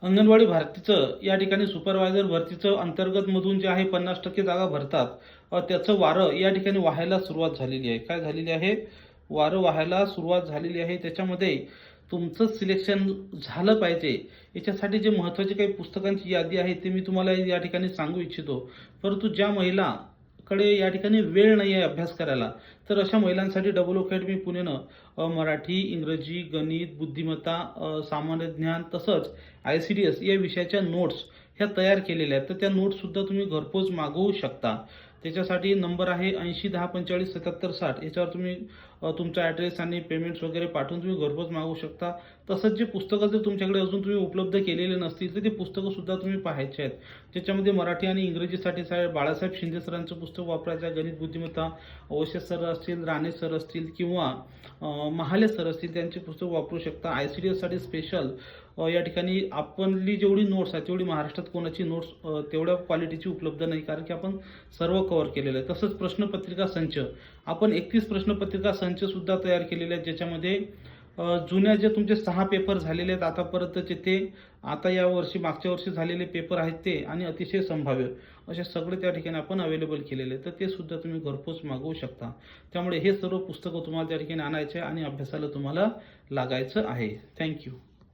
अंगणवाडी भरतीचं या ठिकाणी सुपरवायझर भरतीचं अंतर्गत मधून जे आहे 50% जागा भरतात, त्याचं वारं या ठिकाणी वाहायला सुरुवात झालेली आहे. काय झालेली आहे? वारं वाहायला सुरुवात झालेली आहे. त्याच्यामध्ये तुमचं सिलेक्शन झालं पाहिजे याच्यासाठी जे महत्त्वाची काही पुस्तकांची यादी आहे ते मी तुम्हाला या ठिकाणी सांगू इच्छितो. परंतु ज्या महिलाकडे या ठिकाणी वेळ नाही आहे अभ्यास करायला, तर अशा महिलांसाठी डबल अकॅडमी पुणेनं मराठी, इंग्रजी, गणित, बुद्धिमत्ता, सामान्य ज्ञान तसंच ICDS या विषयाच्या नोट्स ह्या तयार केलेल्या आहेत. तर त्या नोट्ससुद्धा तुम्ही घरपोच मागवू शकता. त्याच्यासाठी नंबर आहे 80 10 45 77 60. याच्यावर तुम्ही तुमचा ॲड्रेस आणि पेमेंट्स वगैरे पाठवून तुम्ही घरपोच मागवू शकता. तसंच जे पुस्तकं जर तुमच्याकडे अजून तुम्ही उपलब्ध केलेले नसतील तर ते पुस्तकंसुद्धा तुम्ही पाहायचे आहेत. त्याच्यामध्ये मराठी आणि इंग्रजीसाठी साहेब बाळासाहेब शिंदे सरांचं पुस्तक वापरायचं आहे. गणित बुद्धिमत्ता अवश्य सर असतील, राणे सर असतील किंवा महाले सर असतील त्यांचे पुस्तक वापरू शकता. ICDSसाठी स्पेशल या ठिकाणी आपली जेवढी नोट्स आहेत तेवढी महाराष्ट्रात कोणाची नोट्स तेवढ्या क्वालिटीची उपलब्ध नाही, कारण की आपण सर्व कव्हर केलेलं आहे. तसंच प्रश्नपत्रिका संच आपण 31 प्रश्नपत्रिका संच सुद्धा तयार केलेले आहेत, ज्याच्यामध्ये जुन्या जे तुमचे 6 पेपर झालेले आहेत आतापर्यंतचे ते, आता या वर्षी मागच्या वर्षी झालेले पेपर आहेत ते, आणि अतिशय संभाव्य असे सगळे त्या ठिकाणी आपण अवेलेबल केलेले आहेत. तर ते सुद्धा तुम्ही घरपोच मागवू शकता. त्यामुळे हे सर्व पुस्तकं तुम्हाला त्या ठिकाणी आणायचे आणि अभ्यासाला तुम्हाला लागायचं आहे. थँक्यू.